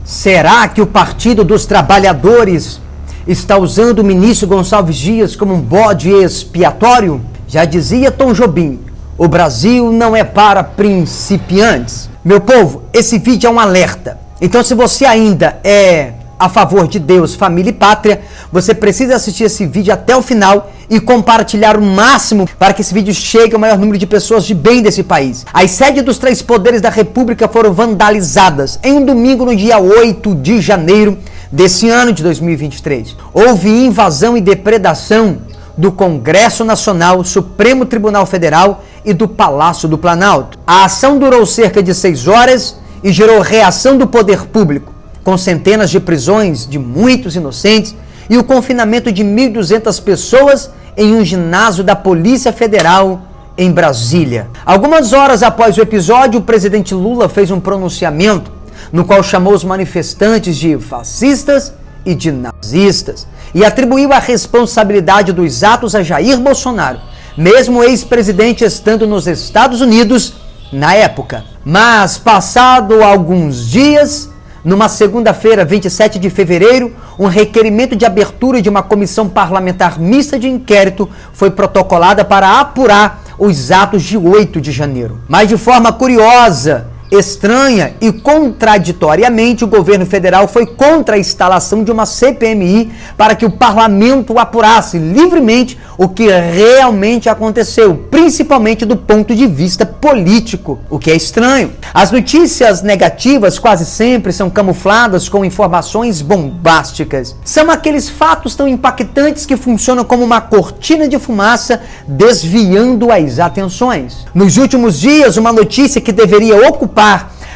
Será que o Partido dos Trabalhadores está usando o ministro Gonçalves Dias como um bode expiatório? Já dizia Tom Jobim, o Brasil não é para principiantes. Meu povo, esse vídeo é um alerta. Então, se você ainda é a favor de Deus, família e pátria, você precisa assistir esse vídeo até o final e compartilhar o máximo para que esse vídeo chegue ao maior número de pessoas de bem desse país. As sedes dos 3 poderes da República foram vandalizadas em um domingo no dia 8 de janeiro desse ano de 2023. Houve invasão e depredação do Congresso Nacional, Supremo Tribunal Federal e do Palácio do Planalto. A ação durou cerca de 6 horas e gerou reação do poder público, com centenas de prisões de muitos inocentes e o confinamento de 1.200 pessoas em um ginásio da Polícia Federal em Brasília. Algumas horas após o episódio, o presidente Lula fez um pronunciamento no qual chamou os manifestantes de fascistas e de nazistas e atribuiu a responsabilidade dos atos a Jair Bolsonaro, mesmo o ex-presidente estando nos Estados Unidos na época. Mas, passado alguns dias, numa segunda-feira, 27 de fevereiro, um requerimento de abertura de uma comissão parlamentar mista de inquérito foi protocolada para apurar os atos de 8 de janeiro. Mas de forma curiosa, estranha e contraditoriamente, o governo federal foi contra a instalação de uma CPMI para que o parlamento apurasse livremente o que realmente aconteceu, principalmente do ponto de vista político, o que é estranho. As notícias negativas quase sempre são camufladas com informações bombásticas. São aqueles fatos tão impactantes que funcionam como uma cortina de fumaça, desviando as atenções. Nos últimos dias, uma notícia que deveria ocupar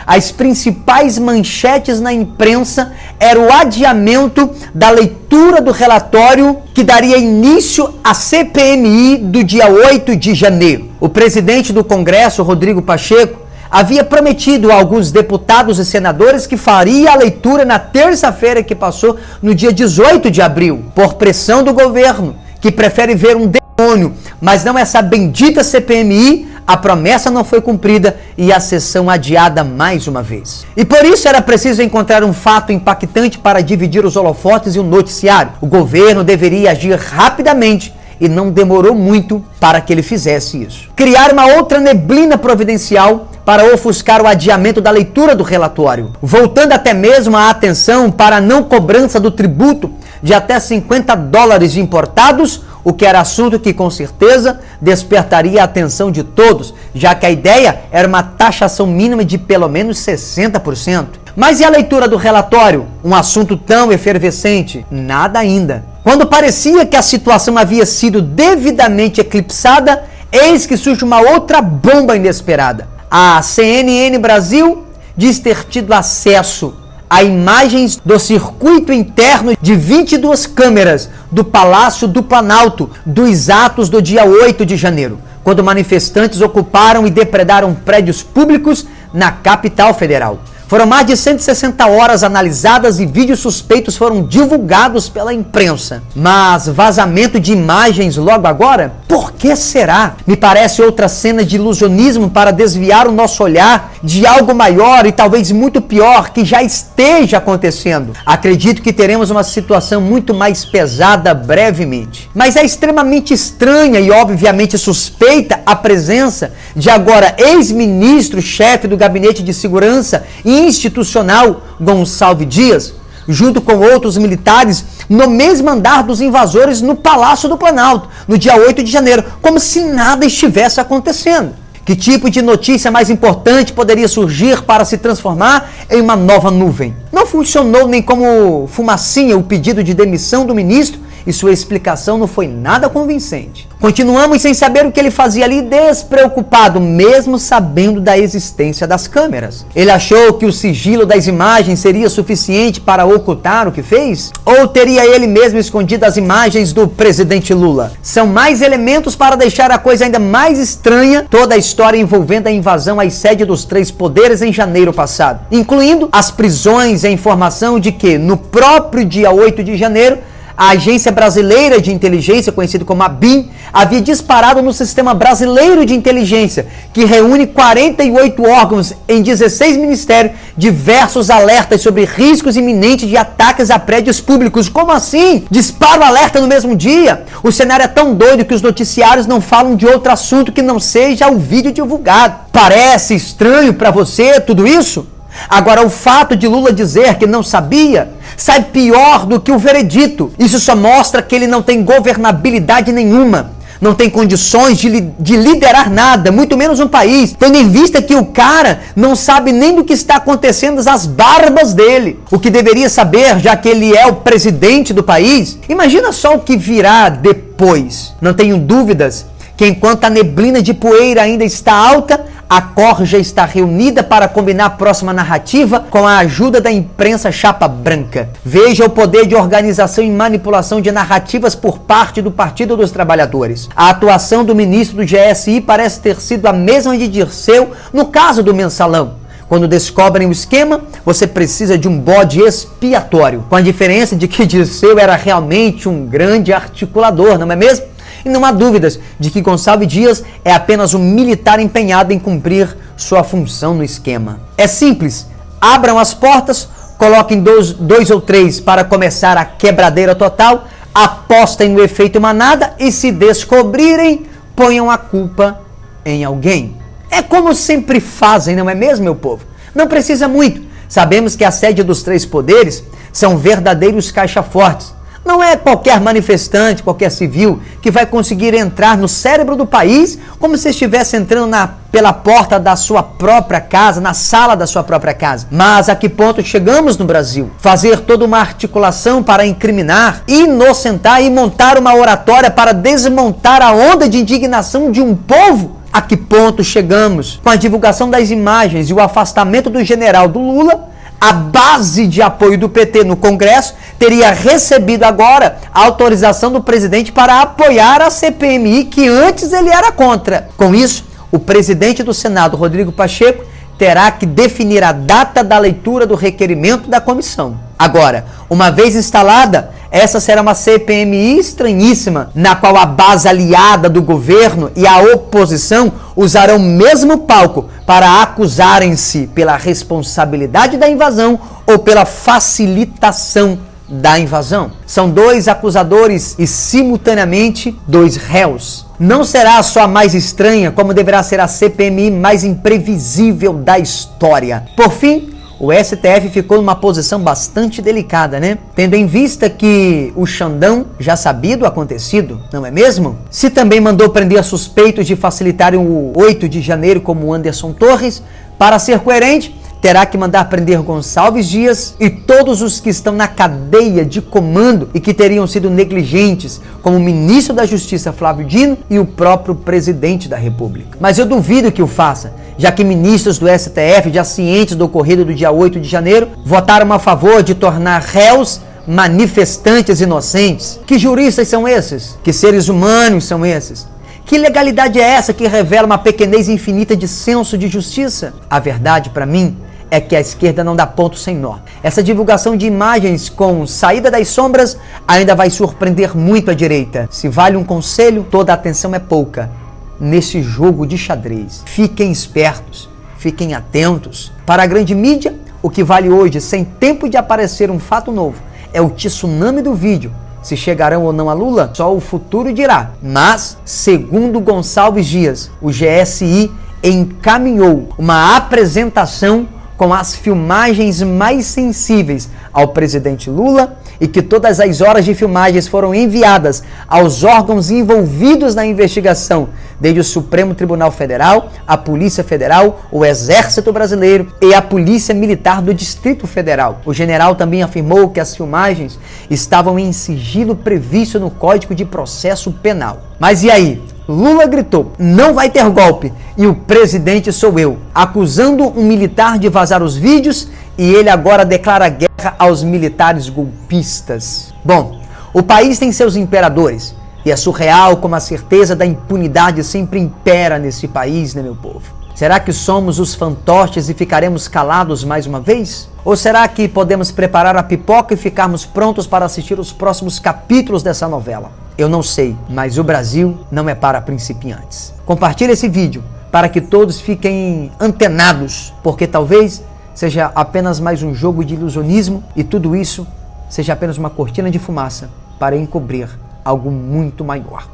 as principais manchetes na imprensa era o adiamento da leitura do relatório que daria início à CPMI do dia 8 de janeiro. O presidente do Congresso, Rodrigo Pacheco, havia prometido a alguns deputados e senadores que faria a leitura na terça-feira que passou, no dia 18 de abril, por pressão do governo, que prefere ver um demônio, mas não essa bendita CPMI. A promessa não foi cumprida e a sessão adiada mais uma vez. E por isso era preciso encontrar um fato impactante para dividir os holofotes e o noticiário. O governo deveria agir rapidamente e não demorou muito para que ele fizesse isso. Criar uma outra neblina providencial para ofuscar o adiamento da leitura do relatório, voltando até mesmo a atenção para a não cobrança do tributo de até $50 importados, o que era assunto que com certeza despertaria a atenção de todos, já que a ideia era uma taxação mínima de pelo menos 60%. Mas e a leitura do relatório? Um assunto tão efervescente? Nada ainda. Quando parecia que a situação havia sido devidamente eclipsada, eis que surge uma outra bomba inesperada. A CNN Brasil diz ter tido acesso a imagens do circuito interno de 22 câmeras do Palácio do Planalto dos atos do dia 8 de janeiro, quando manifestantes ocuparam e depredaram prédios públicos na capital federal. Foram mais de 160 horas analisadas e vídeos suspeitos foram divulgados pela imprensa. Mas vazamento de imagens logo agora? Por que será? Me parece outra cena de ilusionismo para desviar o nosso olhar de algo maior e talvez muito pior que já esteja acontecendo. Acredito que teremos uma situação muito mais pesada brevemente. Mas é extremamente estranha e obviamente suspeita a presença de agora ex-ministro-chefe do Gabinete de Segurança Institucional Gonçalves Dias, junto com outros militares, no mesmo andar dos invasores no Palácio do Planalto, no dia 8 de janeiro, como se nada estivesse acontecendo. Que tipo de notícia mais importante poderia surgir para se transformar em uma nova nuvem? Não funcionou nem como fumacinha o pedido de demissão do ministro e sua explicação não foi nada convincente. Continuamos sem saber o que ele fazia ali, despreocupado, mesmo sabendo da existência das câmeras. Ele achou que o sigilo das imagens seria suficiente para ocultar o que fez? Ou teria ele mesmo escondido as imagens do presidente Lula? São mais elementos para deixar a coisa ainda mais estranha toda a história envolvendo a invasão às sedes dos 3 poderes em janeiro passado, incluindo as prisões e a informação de que, no próprio dia 8 de janeiro, a Agência Brasileira de Inteligência, conhecida como ABIN, havia disparado no Sistema Brasileiro de Inteligência, que reúne 48 órgãos em 16 ministérios, diversos alertas sobre riscos iminentes de ataques a prédios públicos. Como assim? Dispara o alerta no mesmo dia? O cenário é tão doido que os noticiários não falam de outro assunto que não seja o vídeo divulgado. Parece estranho para você tudo isso? Agora, o fato de Lula dizer que não sabia sai pior do que o veredito. Isso só mostra que ele não tem governabilidade nenhuma, não tem condições de liderar nada, muito menos um país, tendo em vista que o cara não sabe nem do que está acontecendo às barbas dele. O que deveria saber, já que ele é o presidente do país. Imagina só o que virá depois. Não tenho dúvidas que enquanto a neblina de poeira ainda está alta, a corja está reunida para combinar a próxima narrativa com a ajuda da imprensa chapa branca. Veja o poder de organização e manipulação de narrativas por parte do Partido dos Trabalhadores. A atuação do ministro do GSI parece ter sido a mesma de Dirceu no caso do Mensalão. Quando descobrem o esquema, você precisa de um bode expiatório, com a diferença de que Dirceu era realmente um grande articulador, não é mesmo? E não há dúvidas de que Gonçalves Dias é apenas um militar empenhado em cumprir sua função no esquema. É simples, abram as portas, coloquem dois ou três para começar a quebradeira total, apostem no efeito manada e, se descobrirem, ponham a culpa em alguém. É como sempre fazem, não é mesmo, meu povo? Não precisa muito. Sabemos que a sede dos três poderes são verdadeiros caixa-fortes. Não é qualquer manifestante, qualquer civil, que vai conseguir entrar no cérebro do país como se estivesse entrando pela porta da sua própria casa, na sala da sua própria casa. Mas a que ponto chegamos no Brasil? Fazer toda uma articulação para incriminar, inocentar e montar uma oratória para desmontar a onda de indignação de um povo? A que ponto chegamos? Com a divulgação das imagens e o afastamento do general do Lula, a base de apoio do PT no Congresso teria recebido agora a autorização do presidente para apoiar a CPMI, que antes ele era contra. Com isso, o presidente do Senado, Rodrigo Pacheco, terá que definir a data da leitura do requerimento da comissão. Agora, uma vez instalada, essa será uma CPMI estranhíssima, na qual a base aliada do governo e a oposição usarão o mesmo palco para acusarem-se pela responsabilidade da invasão ou pela facilitação da invasão. São dois acusadores e, simultaneamente, dois réus. Não será só a mais estranha, como deverá ser a CPMI mais imprevisível da história. Por fim, o STF ficou numa posição bastante delicada, né? Tendo em vista que o Xandão já sabia do acontecido, não é mesmo? Se também mandou prender suspeitos de facilitarem o 8 de janeiro como Anderson Torres, para ser coerente, terá que mandar prender Gonçalves Dias e todos os que estão na cadeia de comando e que teriam sido negligentes, como o ministro da Justiça Flávio Dino e o próprio presidente da República. Mas eu duvido que o faça, já que ministros do STF, já cientes do ocorrido do dia 8 de janeiro, votaram a favor de tornar réus manifestantes inocentes. Que juristas são esses? Que seres humanos são esses? Que legalidade é essa que revela uma pequenez infinita de senso de justiça? A verdade, para mim, é que a esquerda não dá ponto sem nó. Essa divulgação de imagens com saída das sombras ainda vai surpreender muito a direita. Se vale um conselho, toda a atenção é pouca nesse jogo de xadrez. Fiquem espertos, fiquem atentos. Para a grande mídia, o que vale hoje, sem tempo de aparecer um fato novo, é o tsunami do vídeo. Se chegarão ou não a Lula, só o futuro dirá. Mas, segundo Gonçalves Dias, o GSI encaminhou uma apresentação com as filmagens mais sensíveis ao presidente Lula e que todas as horas de filmagens foram enviadas aos órgãos envolvidos na investigação, desde o Supremo Tribunal Federal, a Polícia Federal, o Exército Brasileiro e a Polícia Militar do Distrito Federal. O general também afirmou que as filmagens estavam em sigilo previsto no Código de Processo Penal. Mas e aí? Lula gritou, não vai ter golpe, e o presidente sou eu, acusando um militar de vazar os vídeos, e ele agora declara guerra aos militares golpistas. Bom, o país tem seus imperadores, e é surreal como a certeza da impunidade sempre impera nesse país, né, meu povo? Será que somos os fantoches e ficaremos calados mais uma vez? Ou será que podemos preparar a pipoca e ficarmos prontos para assistir os próximos capítulos dessa novela? Eu não sei, mas o Brasil não é para principiantes. Compartilhe esse vídeo para que todos fiquem antenados, porque talvez seja apenas mais um jogo de ilusionismo e tudo isso seja apenas uma cortina de fumaça para encobrir algo muito maior.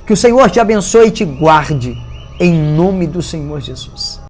Que o Senhor te abençoe e te guarde, em nome do Senhor Jesus.